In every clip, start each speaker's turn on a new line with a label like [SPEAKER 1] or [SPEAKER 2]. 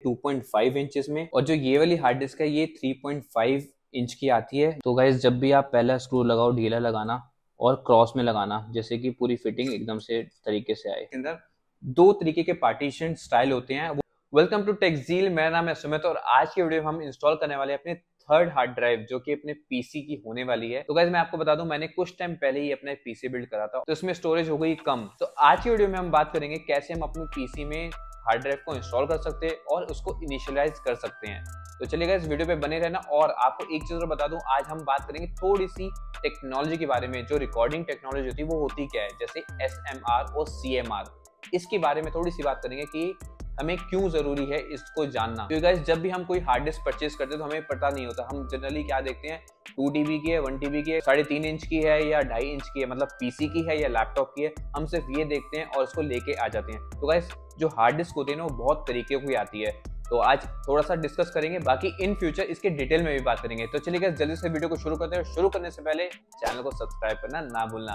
[SPEAKER 1] 2.5 inches में, और जो ये वाली हार्ड डिस्क है ये 3.5 इंच की आती है। तो गाइस जब भी आप पहला स्क्रू लगाओ ढीला लगाना और क्रॉस में लगाना, जैसे कि पूरी फिटिंग एकदम से तरीके से आए। अंदर दो तरीके के पार्टीशन स्टाइल होते हैं। वेलकम टू टेक्जील, मेरा नाम है सुमित और आज की वीडियो में हम इंस्टॉल करने वाले हैं अपने थर्ड हार्ड ड्राइव जो कि अपने पीसी की होने वाली है। तो गाइस मैं आपको बता दूं, मैंने कुछ टाइम पहले ही अपना पीसी बिल्ड करा था, तो इसमें स्टोरेज हो गई कम। तो आज की वीडियो में हम बात करेंगे कैसे हम अपने पीसी में हार्ड ड्राइव को इंस्टॉल कर सकते हैं और उसको इनिशियलाइज कर सकते हैं। तो चलिएगा इस वीडियो पे बने रहना। और आपको एक चीज और बता दूं, आज हम बात करेंगे थोड़ी सी टेक्नोलॉजी के बारे में। जो रिकॉर्डिंग टेक्नोलॉजी होती है वो होती क्या है, जैसे SMR और CMR, इसके बारे में थोड़ी सी बात करेंगे कि हमें क्यों जरूरी है इसको जानना। क्योंकि गाइस जब भी हम कोई हार्ड डिस्क परचेज करते हैं तो हमें पता नहीं होता। हम जनरली क्या देखते हैं, 2 TB की है, 1 TB की है, 3.5 इंच की है या 2.5 इंच की है, मतलब पीसी की है या लैपटॉप की है। हम सिर्फ ये देखते हैं और उसको लेके आ जाते हैं। तो गाइस जो हार्ड डिस्क होती है ना वो बहुत तरीके की आती है। तो आज थोड़ा सा डिस्कस करेंगे, बाकी इन फ्यूचर इसके डिटेल में भी बात करेंगे। तो चलिए गाइस जल्दी से वीडियो को शुरू करते हैं। शुरू करने से पहले चैनल को सब्सक्राइब करना ना भूलना।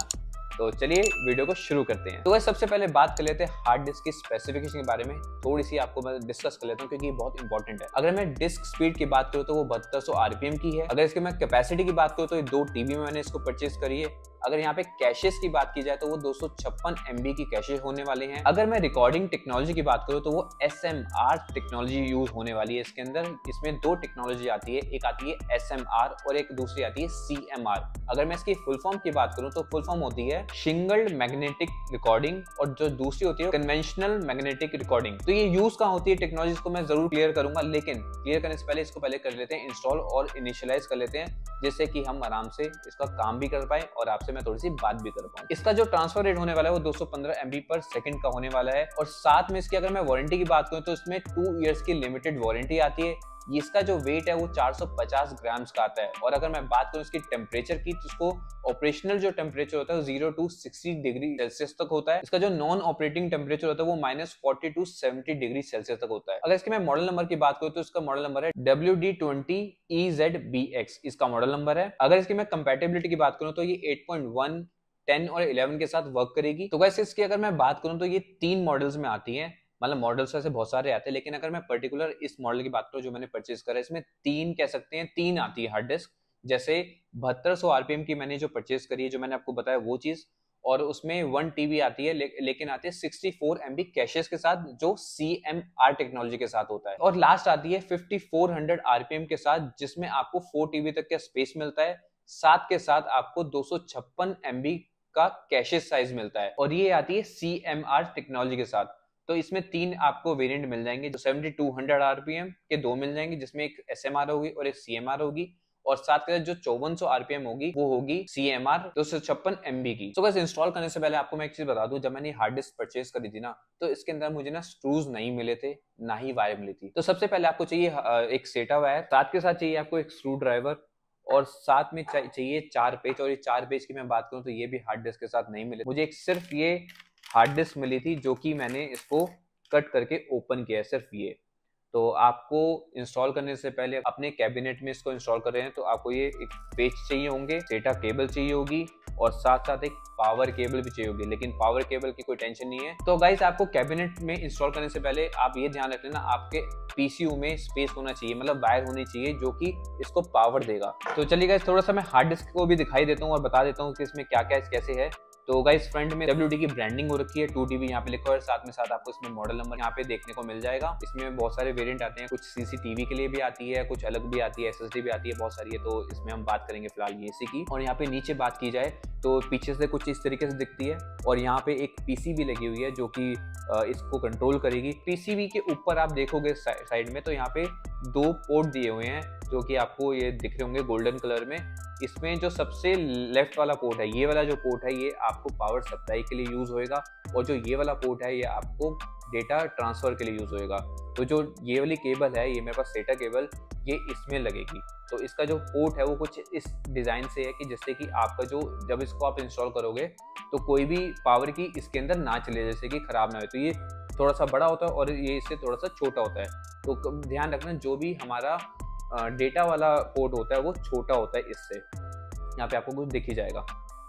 [SPEAKER 1] तो चलिए वीडियो को शुरू करते हैं। तो गाइस सबसे पहले बात कर लेते हैं हार्ड डिस्क की स्पेसिफिकेशन के बारे में। थोड़ी सी आपको मैं डिस्कस कर लेता हूं क्योंकि ये बहुत इंपॉर्टेंट है। अगर मैं डिस्क स्पीड की बात करूं तो वो 7200 RPM की है। अगर इसके मैं कैपेसिटी की बात करूं तो ये 2 TB में मैंने इसको परचेज करी है। अगर यहाँ पे कैशेस की बात की जाए तो वो 256 MB की कैशेस होने वाले हैं। अगर मैं रिकॉर्डिंग टेक्नोलॉजी की बात करूं तो वो SMR टेक्नोलॉजी यूज होने वाली है इसके अंदर। इसमें दो टेक्नोलॉजी आती है, एक आती है SMR और एक दूसरी आती है CMR। अगर मैं इसकी फुल फॉर्म की बात करूं तो फुल फॉर्म होती है सिंगल मैग्नेटिक रिकॉर्डिंग और जो दूसरी होती है कन्वेंशनल मैग्नेटिक रिकॉर्डिंग। तो ये यूज कहाँ होती है टेक्नोलॉजी को मैं जरूर क्लियर करूंगा, लेकिन क्लियर करने से पहले इसको पहले कर लेते हैं इंस्टॉल और इनिशियलाइज कर लेते हैं, जिससे कि हम आराम से इसका काम भी कर पाए और आपसे मैं थोड़ी सी बात भी कर पाऊं। इसका जो ट्रांसफर रेट होने वाला है वो 215 MB पर सेकंड का होने वाला है। और साथ में इसकी अगर मैं वारंटी की बात करूं तो इसमें 2 इयर्स की लिमिटेड वारंटी आती है। इसका जो वेट है वो 450 ग्राम्स का आता है। और अगर मैं बात करूं इसकी टेम्परेचर की, तो इसको ऑपरेशनल जो टेम्परेचर होता है वो 0 to 60 डिग्री सेल्सियस तक होता है। इसका जो नॉन ऑपरेटिंग टेम्परेचर होता है वो -40 to 70 डिग्री सेल्सियस तक होता है। अगर इसके मैं मॉडल नंबर की बात करूं तो इसका मॉडल नंबर है WD20EZBX, इसका मॉडल नंबर है। अगर इसकी मैं कंपैटिबिलिटी की बात करूं तो ये 8.1, 10 और 11 के साथ वर्क करेगी। तो वैसे इसकी अगर मैं बात करूं तो ये 3 मॉडल्स में आती है। मतलब मॉडल्स वैसे बहुत सारे आते हैं, लेकिन अगर मैं पर्टिकुलर इस मॉडल की बात करूं जो मैंने परचेज करा है, इसमें 3 कह सकते हैं, 3 आती है हार्ड डिस्क। जैसे 7200 RPM की मैंने जो परचेज करी है, जो मैंने आपको बताया वो चीज, और उसमें 1 TB आती है, लेकिन आती है 64 MB कैशेस के साथ जो CMR टेक्नोलॉजी के साथ होता है। और लास्ट आती है 5400 RPM के साथ, जिसमें आपको 4 TB तक का स्पेस मिलता है। साथ के साथ आपको 256 MB का कैशेस साइज मिलता है, और ये आती है CMR टेक्नोलॉजी के साथ। तो इसमें 3 आपको वेरिएंट मिल जाएंगे। जो 7200 RPM के 2 मिल जाएंगे, जिसमें एक SMR होगी और एक CMR होगी। और साथ के साथ जो 5400 RPM होगी वो होगी CMR 256 MB की। तो बस इंस्टॉल करने से पहले आपको मैं एक चीज बता दूं, जब मैंने हार्ड डिस्क परचेज करी थी ना, तो इसके अंदर मुझे ना स्क्रूज नहीं मिले थे, ना ही वायर मिली थी। तो सबसे पहले आपको चाहिए एक सेटा वायर, साथ के साथ चाहिए आपको एक स्क्रू ड्राइवर, और साथ में चाहिए 4 पेज। और ये 4 पेज की मैं बात करूं तो ये भी हार्ड डिस्क के साथ नहीं मिले मुझे। एक सिर्फ ये हार्ड डिस्क मिली थी जो कि मैंने इसको कट करके ओपन किया है, सिर्फ ये। तो आपको इंस्टॉल करने से पहले अपने कैबिनेट में इसको इंस्टॉल कर रहे हैं तो आपको ये एक पेज चाहिए होंगे, डेटा केबल चाहिए होगी, और साथ साथ एक पावर केबल भी चाहिए होगी। लेकिन पावर केबल की कोई टेंशन नहीं है। तो गाइस आपको कैबिनेट में इंस्टॉल करने से पहले आप ये ध्यान रख लेना, आपके पीसीयू में स्पेस होना चाहिए, मतलब वायर होनी चाहिए जो कि इसको पावर देगा। तो चलिए गाइस थोड़ा सा मैं हार्ड डिस्क को भी दिखाई देता हूँ और बता देता हूँ कि इसमें क्या क्या कैसे है। तो गाइस फ्रंट में WD की ब्रांडिंग हो रखी है, 2 TB यहाँ पे लिखा हुआ है। साथ में साथ आपको इसमें मॉडल नंबर यहाँ पे देखने को मिल जाएगा। इसमें बहुत सारे वेरिएंट आते हैं, कुछ CCTV के लिए भी आती है, कुछ अलग भी आती है, SSD भी आती है, बहुत सारी है। तो इसमें हम बात करेंगे फिलहाल ये इसी की। और यहाँ पे नीचे बात की जाए तो पीछे से कुछ इस तरीके से दिखती है, और यहाँ पे एक PCB लगी हुई है जो कि इसको कंट्रोल करेगी। PCB के ऊपर आप देखोगे साइड में तो यहाँ पे 2 पोर्ट दिए हुए हैं जो कि आपको ये दिख रहे होंगे गोल्डन कलर में। इसमें जो सबसे लेफ्ट वाला पोर्ट है, ये वाला जो पोर्ट है, ये आपको पावर सप्लाई के लिए यूज होएगा, और जो ये वाला पोर्ट है ये आपको डेटा ट्रांसफर के लिए यूज होएगा। तो जो ये वाली केबल है, ये मेरे पास सेटा केबल, ये इसमें लगेगी। तो इसका जो पोर्ट है वो कुछ इस डिजाइन से है कि जिससे कि आपका जो जब इसको आप इंस्टॉल करोगे तो कोई भी पावर की इसके अंदर ना चले, जैसे कि खराब ना हो। तो ये थोड़ा सा बड़ा होता है और ये इससे थोड़ा सा छोटा होता है। तो ध्यान रखना, जो भी हमारा डेटा वाला पोर्ट होता है वो छोटा होता है इससे। यहाँ पे आपको कुछ दिख ही जाएगा।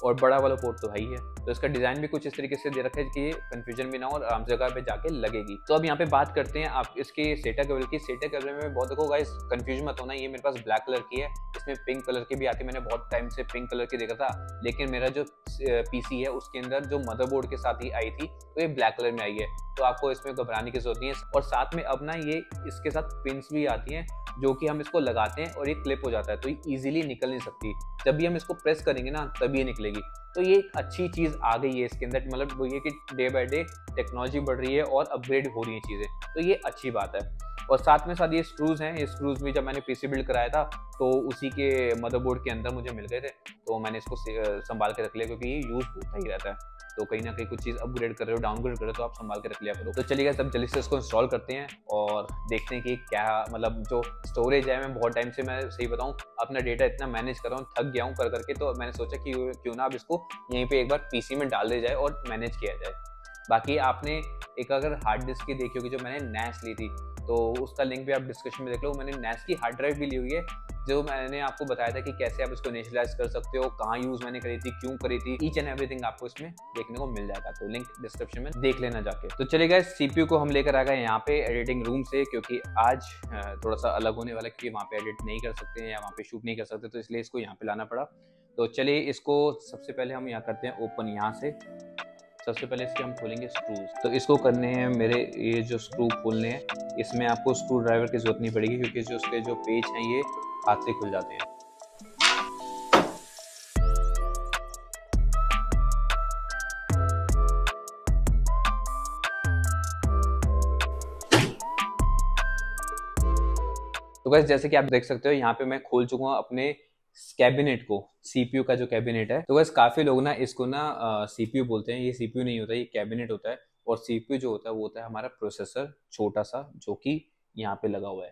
[SPEAKER 1] और बड़ा वाला पोर्ट तो है ही है। तो इसका डिजाइन भी कुछ इस तरीके से दे रखा है कि कंफ्यूजन भी ना हो और आराम जगह पे जाके लगेगी। तो अब यहाँ पे बात करते हैं आप इसके सेटा केबल की। सेटा केबल में बहुत देखो गाइस, कंफ्यूज मत होना, ये मेरे पास ब्लैक कलर की है, इसमें पिंक कलर की भी आती है। मैंने बहुत टाइम से पिंक कलर की देखा था, लेकिन मेरा जो पीसी है उसके अंदर जो मदरबोर्ड के साथ ही आई थी तो ये ब्लैक कलर में आई है। तो आपको इसमें घबराने की जरूरत नहीं है। और साथ में अब ना ये इसके साथ पिंस भी आती हैं जो कि हम इसको लगाते हैं और ये क्लिप हो जाता है, तो ये इजीली निकल नहीं सकती। जब भी हम इसको प्रेस करेंगे ना तभी ये निकलेगी। तो ये एक अच्छी चीज़ आ गई है इसके अंदर, मतलब वो ये कि डे बाय डे टेक्नोलॉजी बढ़ रही है और अपग्रेड हो रही है चीज़ें, तो ये अच्छी बात है। और साथ में साथ ये स्क्रूज हैं, ये स्क्रूज भी जब मैंने पीसी बिल्ड कराया था तो उसी के मदरबोर्ड के अंदर मुझे मिल गए थे, तो मैंने इसको संभाल के रख लिया क्योंकि ये यूज होता ही रहता है। तो कहीं ना कहीं कुछ चीज़ अपग्रेड कर रहे हो, डाउनग्रेड कर रहे हो, तो आप संभाल के रख लिया करो। तो चलिए गाइस, अब जल्दी से इसको इंस्टॉल करते हैं और देखते हैं कि क्या मतलब जो स्टोरेज है। मैं बहुत टाइम से, मैं सही बताऊं, अपना डेटा इतना मैनेज कर रहा हूँ, थक गया हूँ कर करके। तो मैंने सोचा कि क्यों ना अब इसको यहीं पे एक बार पीसी में डाल दिया जाए और मैनेज किया जाए। बाकी आपने एक अगर हार्ड डिस्क की देखी होगी जो मैंने नैस ली थी, तो उसका लिंक भी आप डिस्क्रिप्शन में देख लो। मैंने नैस की हार्ड ड्राइव भी ली हुई है, जो मैंने आपको बताया था कि कैसे आप इसको इनिशियलाइज कर सकते हो, कहाँ यूज मैंने करी थी, क्यों करी थी, ईच एंड एवरीथिंग आपको इसमें देखने को मिल जाएगा। तो लिंक डिस्क्रिप्शन में देख लेना जाके। तो चलिए गाइस, सीपीयू को हम लेकर आ गए यहाँ पे एडिटिंग रूम से, क्योंकि आज थोड़ा सा अलग होने वाला है, क्योंकि वहाँ पे एडिट नहीं कर सकते या वहाँ पे शूट नहीं कर सकते, तो इसलिए इसको यहाँ पे लाना पड़ा। तो चलिए इसको सबसे पहले हम यहाँ करते हैं ओपन। यहाँ से सबसे पहले इसके हम खोलेंगे स्क्रूज। तो इसको करने हैं मेरे, ये जो स्क्रू खोलने हैं इसमें आपको स्क्रू ड्राइवर की जरूरत नहीं पड़ेगी, क्योंकि जो उसके जो पेज हैं ये हाथ से खुल जाते हैं। तो गाइस, जैसे कि आप देख सकते हो यहाँ पे मैं खोल चुका हूँ अपने कैबिनेट को, सीपीयू का जो कैबिनेट है। तो गाइस, काफी लोग ना इसको ना सीपीयू बोलते हैं, ये सीपीयू नहीं होता, ये कैबिनेट होता है। और सीपीयू जो होता है वो होता है हमारा प्रोसेसर, छोटा सा, जो कि यहाँ पे लगा हुआ है।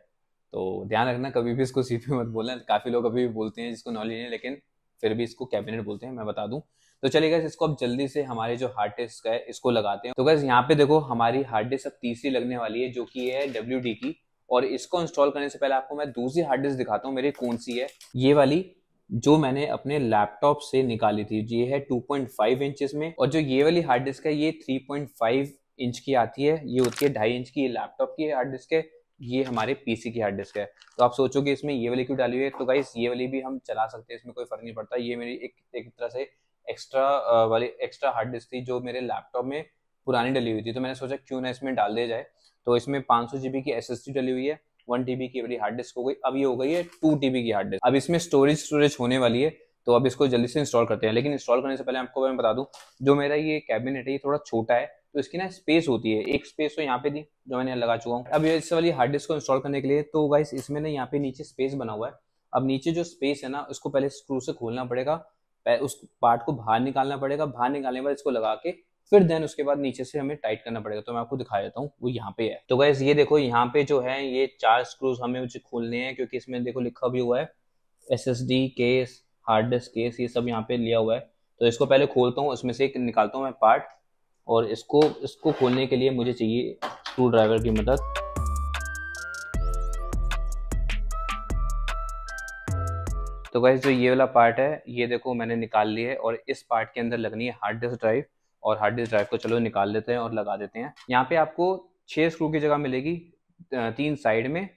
[SPEAKER 1] तो ध्यान रखना, कभी भी इसको सीपीयू मत बोलना। काफी लोग अभी भी बोलते हैं जिसको नॉलेज नहीं है, लेकिन फिर भी इसको कैबिनेट बोलते हैं, मैं बता दूं। तो चलिए गाइस, इसको अब जल्दी से हमारे जो हार्ड डिस्क है इसको लगाते हैं। तो गाइस, यहाँ पे देखो हमारी हार्ड डिस्क अब तीसरी लगने वाली है, जो कि है WD की। और इसको इंस्टॉल करने से पहले आपको मैं दूसरी हार्ड डिस्क दिखाता हूँ मेरी कौन सी है। ये वाली जो मैंने अपने लैपटॉप से निकाली थी, ये है 2.5 इंचेस में। और जो ये वाली हार्ड डिस्क है ये 3.5 इंच की आती है, ये होती है 2.5 इंच की। ये लैपटॉप की हार्ड डिस्क है, ये हमारे पीसी की हार्ड डिस्क है। तो आप सोचोगे इसमें ये वाली क्यों डाली हुई है, तो गाइस ये वाली भी हम चला सकते हैं, इसमें कोई फर्क नहीं पड़ता। ये मेरी एक तरह से एक्स्ट्रा हार्ड डिस्क थी जो मेरे लैपटॉप में पुरानी डली हुई थी, तो मैंने सोचा क्यों ना इसमें डाल दिया जाए। तो इसमें 500 GB की SSD डली हुई है, 1 TB की वाली हार्ड डिस्क हो गई, अब ये हो गई है 2 TB की हार्ड डिस्क। अब इसमें स्टोरेज होने वाली है, तो अब इसको जल्दी से इंस्टॉल करते हैं। लेकिन इंस्टॉल करने से पहले आपको मैं बता दूं, जो मेरा ये कैबिनेट है ये थोड़ा छोटा है, तो इसकी ना स्पेस होती है, एक स्पेस तो यहाँ पे दी जो मैंने लगा चुका हूँ। अब इस वाली हार्ड डिस्क को इंस्टॉल करने के लिए, तो गाइस इसमें ना यहाँ पे नीचे स्पेस बना हुआ है। अब नीचे जो स्पेस है ना, उसको पहले स्क्रू से खोलना पड़ेगा, उस पार्ट को बाहर निकालना पड़ेगा, बाहर निकालने के बाद इसको लगा के फिर देन उसके बाद नीचे से हमें टाइट करना पड़ेगा। तो मैं आपको दिखा देता हूँ, वो यहाँ पे है। तो गाइस ये देखो, यहाँ पे जो है ये 4 स्क्रूज हमें मुझे खोलने हैं, क्योंकि इसमें देखो लिखा भी हुआ है SSD case, hard disk case, ये सब यहाँ पे लिया हुआ है। तो इसको पहले खोलता हूँ, उसमें से एक निकालता हूँ मैं पार्ट, और इसको खोलने के लिए मुझे चाहिए स्क्रू ड्राइवर की मदद। तो गाइस, जो ये वाला पार्ट है ये देखो मैंने निकाल लिया है, और इस पार्ट के अंदर लगनी है हार्ड डिस्क ड्राइव। और हार्ड डिस्क ड्राइव को चलो निकाल लेते हैं और लगा देते हैं। यहाँ पे आपको 6 स्क्रू की जगह मिलेगी, 3 साइड में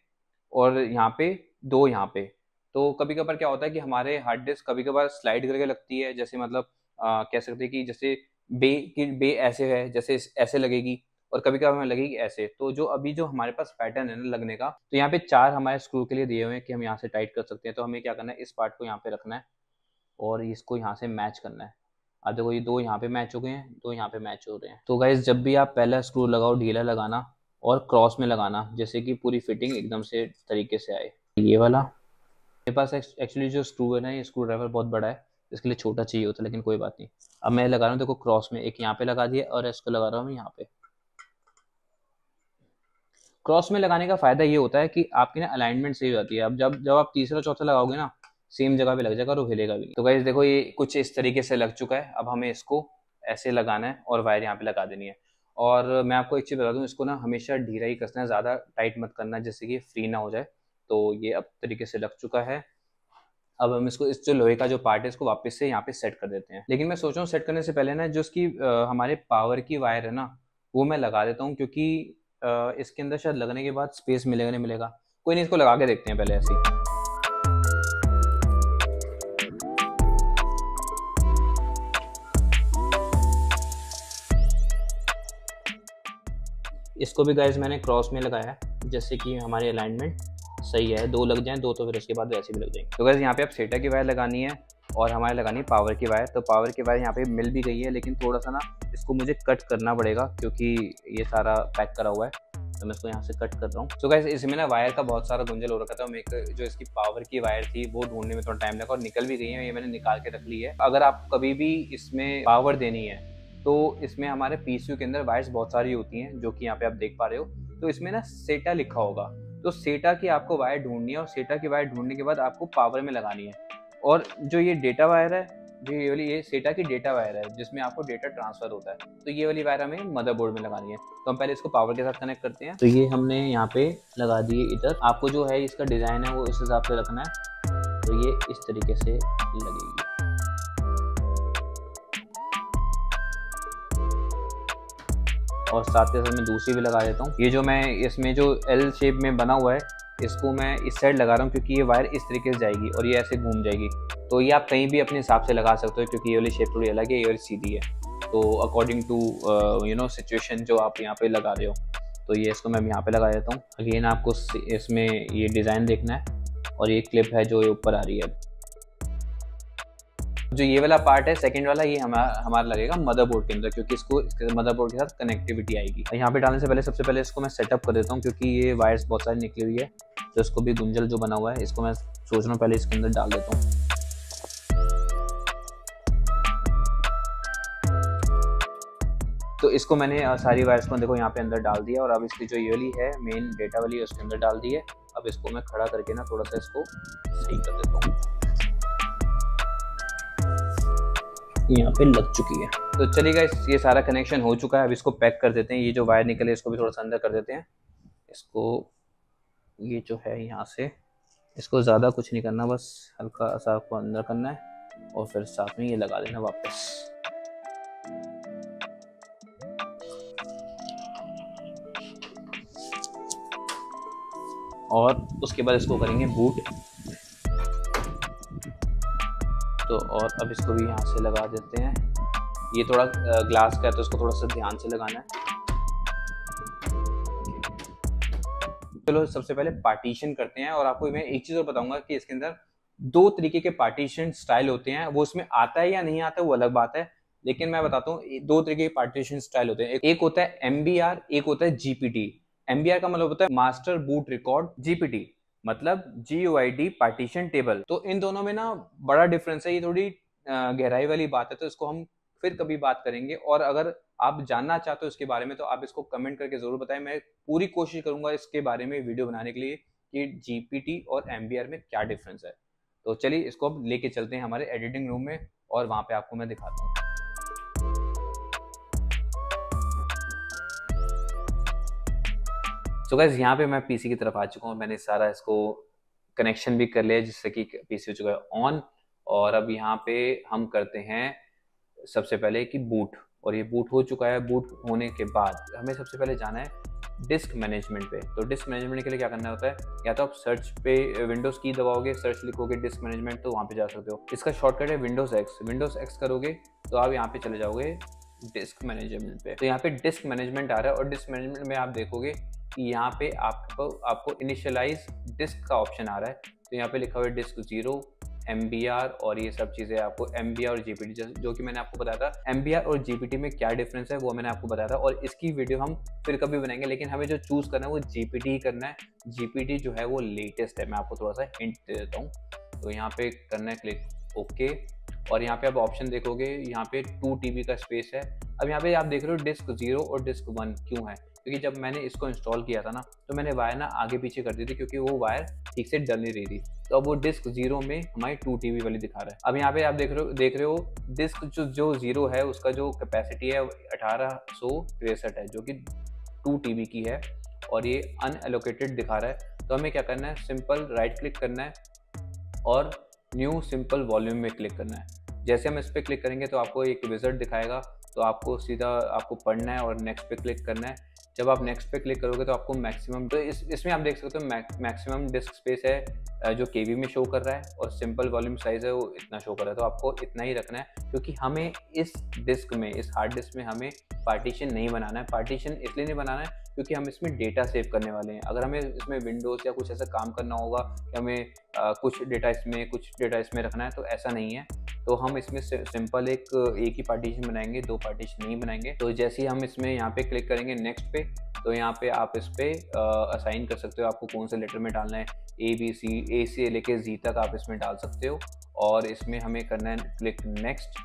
[SPEAKER 1] और यहाँ पे 2 यहाँ पे। तो कभी कभार क्या होता है कि हमारे हार्ड डिस्क कभी कभार स्लाइड करके लगती है, जैसे मतलब कह सकते हैं कि जैसे बे ऐसे है, जैसे ऐसे लगेगी, और कभी कभार हमें लगेगी ऐसे। तो जो अभी जो हमारे पास पैटर्न है ना लगने का, तो यहाँ पे 4 हमारे स्क्रू के लिए दिए हुए हैं कि हम यहाँ से टाइट कर सकते हैं। तो हमें क्या करना है, इस पार्ट को यहाँ पे रखना है और इसको यहाँ से मैच करना है। अब देखो ये 2 यहाँ पे मैच हो गए हैं, 2 यहाँ पे मैच हो रहे हैं। तो गाइज, जब भी आप पहला स्क्रू लगाओ ढीला लगाना और क्रॉस में लगाना, जैसे कि पूरी फिटिंग एकदम से तरीके से आए। ये वाला मेरे पास एक्चुअली जो स्क्रू है ना, ये स्क्रू ड्राइवर बहुत बड़ा है, इसके लिए छोटा चाहिए होता है, लेकिन कोई बात नहीं। अब मैं लगा रहा हूँ, देखो क्रॉस में एक यहाँ पे लगा दिया और इसको लगा रहा हूँ यहाँ पे। क्रॉस में लगाने का फायदा ये होता है कि आपकी ना अलाइनमेंट सही हो जाती है। अब जब आप तीसरा चौथा लगाओगे ना, सेम जगह पे लग जाएगा और वो हिलेगा भी नहीं। तो गाइस देखो, ये कुछ इस तरीके से लग चुका है। अब हमें इसको ऐसे लगाना है और वायर यहाँ पे लगा देनी है। और मैं आपको एक चीज़ बता दूँ, इसको ना हमेशा ढीला ही कसना है, ज़्यादा टाइट मत करना, जिससे कि फ्री ना हो जाए। तो ये अब तरीके से लग चुका है। अब हम इसको, इस जो लोहे का जो पार्ट है इसको वापस से यहाँ पे सेट कर देते हैं। लेकिन मैं सोच रहा हूँ सेट करने से पहले ना जो इसकी हमारे पावर की वायर है ना वो मैं लगा देता हूँ, क्योंकि इसके अंदर शायद लगने के बाद स्पेस मिलेगा नहीं मिलेगा। कोई नहीं, इसको लगा के देखते हैं पहले ऐसे ही। इसको भी गाइस मैंने क्रॉस में लगाया है, जैसे कि हमारी अलाइनमेंट सही है। 2 लग जाएं, 2 तो फिर उसके बाद वैसे भी लग जाएंगे। तो गाइस यहाँ पे अब सेटा की वायर लगानी है और हमारे लगानी है पावर की वायर। तो पावर की वायर यहाँ पे मिल भी गई है, लेकिन थोड़ा सा ना इसको मुझे कट करना पड़ेगा क्योंकि ये सारा पैक करा हुआ है, तो मैं इसको यहाँ से कट कर रहा हूँ। तो गाइस इसमें ना वायर का बहुत सारा गुंजल हो रखा था। मैं जो इसकी पावर की वायर थी वो ढूंढने में थोड़ा टाइम लगा और निकल भी गई है, ये मैंने निकाल के रख ली है। अगर आप कभी भी इसमें पावर देनी है तो इसमें हमारे पीसीयू के अंदर वायर्स बहुत सारी होती हैं, जो कि यहाँ पे आप देख पा रहे हो। तो इसमें ना सेटा लिखा होगा, तो सेटा की आपको वायर ढूंढनी है और सेटा की वायर ढूंढने के बाद आपको पावर में लगानी है। और जो ये डेटा वायर है, जो ये वाली ये सेटा की डेटा वायर है जिसमें आपको डेटा ट्रांसफर होता है, तो ये वाली वायर हमें मदरबोर्ड में लगानी है। तो हम पहले इसको पावर के साथ कनेक्ट करते हैं। तो ये हमने यहाँ पे लगा दिए इधर। आपको जो है इसका डिज़ाइन है वो इस हिसाब से रखना है, तो ये इस तरीके से लगेगी। और साथ के साथ मैं दूसरी भी लगा देता हूँ। ये जो मैं इसमें जो एल शेप में बना हुआ है इसको मैं इस साइड लगा रहा हूँ, क्योंकि ये वायर इस तरीके से जाएगी और ये ऐसे घूम जाएगी। तो ये आप कहीं भी अपने हिसाब से लगा सकते हो, क्योंकि ये वाली शेप थोड़ी अलग है, ये वाली सीधी है। तो अकॉर्डिंग टू सिचुएशन जो आप यहाँ पे लगा रहे हो, तो ये इसको मैं यहाँ पे लगा देता हूँ। अगेन आपको इसमें ये डिज़ाइन देखना है और ये क्लिप है जो ये ऊपर आ रही है। जो ये वाला पार्ट है सेकंड वाला, ये हमारा लगेगा मदरबोर्ड के अंदर, क्योंकि इसको मदरबोर्ड के साथ कनेक्टिविटी आएगी। यहाँ पे डालने से पहले सबसे पहले इसको मैं सेटअप कर देता हूँ, क्योंकि ये वायर्स बहुत सारी निकली हुई है, तो इसको भी गुंजल जो बना हुआ है इसको मैं सोच रहा हूँ पहले इसके अंदर डाल देता हूँ। तो इसको मैंने सारी वायर्स को देखो यहाँ पे अंदर डाल दिया, और अब इसकी जो ये वाली है मेन डेटा वाली है उसके अंदर डाल दी है। अब इसको मैं खड़ा करके ना थोड़ा सा इसको सही कर देता हूँ। यहाँ पे लग चुकी है। तो चलिए गाइस ये सारा कनेक्शन हो चुका है। अब इसको पैक कर देते हैं। ये जो वायर निकले इसको भी थोड़ा सा अंदर कर देते हैं। इसको ये जो है यहाँ से इसको ज़्यादा कुछ नहीं करना, बस हल्का सा आपको अंदर करना है और फिर साथ में ये लगा देना वापस। और उसके बाद इसको करेंगे बूट। तो और अब इसको भी यहाँ से लगा देते हैं। ये थोड़ा ग्लास का है तो इसको थोड़ा सा ध्यान से लगाना है। चलो सबसे पहले पार्टीशन करते हैं। और आपको मैं एक चीज़ और बताऊंगा कि इसके अंदर 2 तरीके के पार्टीशन स्टाइल होते हैं। वो उसमें आता है या नहीं आता है वो अलग बात है, लेकिन मैं बताता हूँ 2 तरीके के पार्टीशन स्टाइल होते हैं। एक होता है MBR, एक होता है GPT। MBR का मतलब होता है मास्टर बूट रिकॉर्ड, GPT मतलब GUID पार्टीशन टेबल। तो इन दोनों में ना बड़ा डिफरेंस है, ये थोड़ी गहराई वाली बात है, तो इसको हम फिर कभी बात करेंगे। और अगर आप जानना चाहते हो इसके बारे में तो आप इसको कमेंट करके जरूर बताएं। मैं पूरी कोशिश करूंगा इसके बारे में वीडियो बनाने के लिए कि GPT और MBR में क्या डिफरेंस है। तो चलिए इसको अब लेके चलते हैं हमारे एडिटिंग रूम में और वहां पे आपको मैं दिखाता हूँ। तो गाइस यहाँ पे मैं पीसी की तरफ आ चुका हूँ। मैंने सारा इसको कनेक्शन भी कर लिया जिससे कि पीसी हो चुका है ऑन। और अब यहाँ पे हम करते हैं सबसे पहले कि बूट, और ये बूट हो चुका है। बूट होने के बाद हमें सबसे पहले जाना है डिस्क मैनेजमेंट पे। तो डिस्क मैनेजमेंट के लिए क्या करना होता है, या तो आप सर्च पे विंडोज की दबाओगे, सर्च लिखोगे डिस्क मैनेजमेंट तो वहाँ पे जा सकते हो। इसका शॉर्टकट है विंडोज एक्स करोगे तो आप यहाँ पे चले जाओगे डिस्क मैनेजमेंट पे। तो यहाँ पे डिस्क मैनेजमेंट आ रहा है और डिस्क मैनेजमेंट में आप देखोगे कि यहाँ पे आपको इनिशियलाइज डिस्क का ऑप्शन आ रहा है। तो यहाँ पे लिखा हुआ है डिस्क 0, MBR और ये सब चीज़ें आपको MBR और GPT, जो कि मैंने आपको बताया था MBR और GPT में क्या डिफरेंस है वो मैंने आपको बताया था। और इसकी वीडियो हम फिर कभी बनाएंगे, लेकिन हमें जो चूज़ करना है वो GPT ही करना है। GPT जो है वो लेटेस्ट है। मैं आपको थोड़ा सा हिंट दे देता हूँ। तो यहाँ पे करना है क्लिक ओके, और यहाँ पे आप ऑप्शन देखोगे यहाँ पे 2 TB का स्पेस है। अब यहाँ पे आप देख रहे हो डिस्क 0 और डिस्क 1 क्यों है, क्योंकि जब मैंने इसको इंस्टॉल किया था ना तो मैंने वायर ना आगे पीछे कर दी थी, क्योंकि वो वायर ठीक से डल नहीं रही थी। तो अब वो डिस्क 0 में हमारी 2 TB वाली दिखा रहा है। अब यहाँ पे आप देख रहे हो डिस्क जो 0 है उसका जो कैपेसिटी है 1863 है, जो कि 2 TB की है और ये अनएलोकेटेड दिखा रहा है। तो हमें क्या करना है, सिंपल राइट क्लिक करना है और न्यू सिंपल वॉल्यूम में क्लिक करना है। जैसे हम इस पर क्लिक करेंगे तो आपको एक विज़ार्ड दिखाएगा, तो आपको सीधा आपको पढ़ना है और नेक्स्ट पे क्लिक करना है। जब आप नेक्स्ट पे क्लिक करोगे तो आपको मैक्सिमम, तो इसमें आप देख सकते हो मैक्सिमम डिस्क स्पेस है जो केबी में शो कर रहा है, और सिंपल वॉल्यूम साइज़ है वो इतना शो कर रहा है। तो आपको इतना ही रखना है, क्योंकि हमें इस डिस्क में, इस हार्ड डिस्क में हमें पार्टीशन नहीं बनाना है। पार्टीशन इसलिए नहीं बनाना है क्योंकि हम इसमें डेटा सेव करने वाले हैं। अगर हमें इसमें विंडोज़ या कुछ ऐसा काम करना होगा कि हमें कुछ डेटा इसमें रखना है, तो ऐसा नहीं है। तो हम इसमें सिंपल एक ही पार्टीशन बनाएंगे, 2 पार्टीशन नहीं बनाएंगे। तो जैसे ही हम इसमें यहाँ पे क्लिक करेंगे नेक्स्ट पे, तो यहाँ पे आप इस पे असाइन कर सकते हो आपको कौन से लेटर में डालना है। A से लेके Z तक आप इसमें डाल सकते हो, और इसमें हमें करना है क्लिक नेक्स्ट।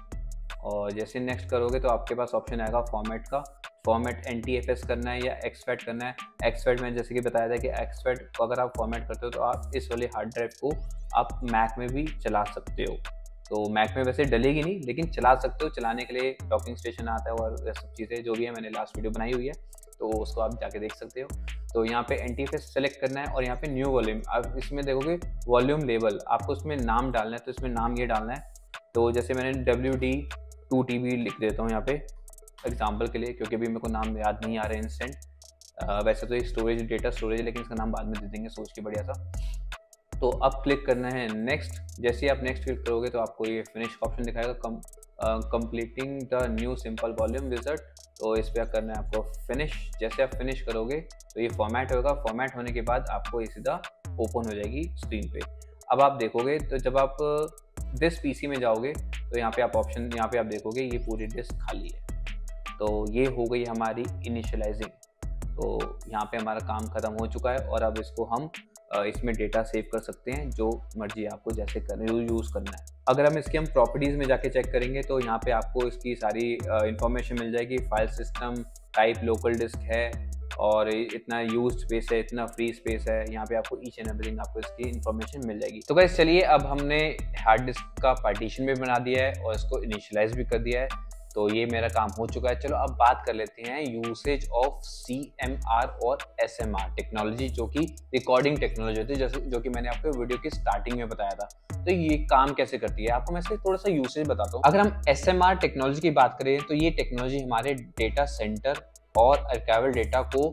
[SPEAKER 1] और जैसे नेक्स्ट करोगे तो आपके पास ऑप्शन आएगा फॉर्मेट का। फॉर्मेट NTFS करना है या एक्सफैट करना है। एक्सफैट में जैसे कि बताया था कि एक्सफैट अगर आप फॉर्मेट करते हो तो आप इस वाले हार्ड ड्राइव को आप मैक में भी चला सकते हो। तो मैक में वैसे डलेगी नहीं, लेकिन चला सकते हो। चलाने के लिए डॉकिंग स्टेशन आता है और ये सब चीज़ें जो भी है, मैंने लास्ट वीडियो बनाई हुई है, तो उसको आप जाके देख सकते हो। तो यहाँ पे NTFS सेलेक्ट करना है और यहाँ पे न्यू वॉल्यूम, आप इसमें देखोगे वॉल्यूम लेवल, आपको उसमें नाम डालना है। तो इसमें नाम ये डालना है, तो जैसे मैंने WD2TB लिख देता हूँ यहाँ पे एग्जाम्पल के लिए, क्योंकि अभी मेरे को नाम याद नहीं आ रहा है इंस्टेंट। वैसे तो ये स्टोरेज, डेटा स्टोरेज है, लेकिन इसका नाम बाद में दे देंगे सोच के बढ़िया सा। तो अब क्लिक करना है नेक्स्ट। जैसे ही आप नेक्स्ट क्लिक करोगे तो आपको ये फिनिश का ऑप्शन दिखाएगा, completing the new simple volume wizard. तो इस पर करना है आपको फिनिश। जैसे आप फिनिश करोगे तो ये फॉर्मेट होगा। फॉर्मेट होने के बाद आपको ये सीधा ओपन हो जाएगी स्क्रीन पे। अब आप देखोगे तो जब आप दिस PC में जाओगे तो यहाँ पे आप देखोगे ये पूरी डिस्क खाली है। तो ये हो गई हमारी इनिशियलाइजिंग। तो यहाँ पे हमारा काम ख़त्म हो चुका है, और अब इसको हम इसमें डेटा सेव कर सकते हैं, जो मर्जी आपको जैसे यूज़ करना है। अगर हम इसके प्रॉपर्टीज़ में जाके चेक करेंगे तो यहाँ पे आपको इसकी सारी इंफॉर्मेशन मिल जाएगी। File system type local disk है, और इतना यूज स्पेस है, इतना फ्री स्पेस है। यहाँ पे आपको ईच एंड एवरीथिंग आपको इसकी इन्फॉर्मेशन मिल जाएगी। तो गाइस चलिए, अब हमने हार्ड डिस्क का पार्टीशन भी बना दिया है और इसको इनिशियलाइज भी कर दिया है। तो ये मेरा काम हो चुका है। चलो अब बात कर लेते हैं यूसेज ऑफ CMR और SMR टेक्नोलॉजी, जो कि रिकॉर्डिंग टेक्नोलॉजी होती है, जो कि मैंने आपको वीडियो की स्टार्टिंग में बताया था। तो ये काम कैसे करती है आपको मैं से थोड़ा सा यूसेज बताता हूँ। अगर हम SMR टेक्नोलॉजी की बात करें तो ये टेक्नोलॉजी हमारे डेटा सेंटर और आर्काइवल डेटा को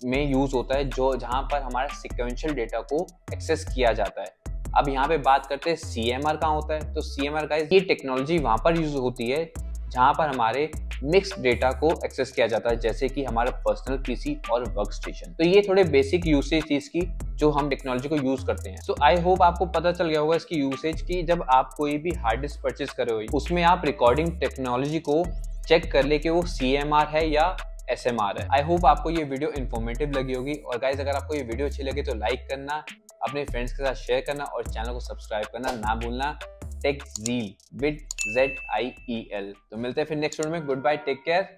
[SPEAKER 1] में यूज होता है, जो जहाँ पर हमारा सिक्वेंशियल डेटा को एक्सेस किया जाता है। अब यहाँ पे बात करते हैं CMR कहाँ होता है। तो CMR का ये टेक्नोलॉजी वहाँ पर यूज होती है जहाँ पर हमारे मिक्स्ड डेटा को एक्सेस किया जाता है, जैसे कि हमारा पर्सनल PC और वर्क स्टेशन। तो ये थोड़े बेसिक यूसेज थी इसकी, जो हम टेक्नोलॉजी को यूज करते हैं। सो आई होप आपको पता चल गया होगा इसकी यूसेज की। जब आप कोई भी हार्ड डिस्क परचेज कर रहे हो, उसमें आप रिकॉर्डिंग टेक्नोलॉजी को चेक कर ले कि वो CMR है या SMR है। आई होप आपको ये वीडियो इन्फॉर्मेटिव लगी होगी। और गाइज, अगर आपको ये वीडियो अच्छी लगे तो लाइक करना, अपने फ्रेंड्स के साथ शेयर करना और चैनल को सब्सक्राइब करना ना भूलना। Tech Ziel with ZIEL। तो मिलते हैं फिर नेक्स्ट वीडियो में। Good bye, take care.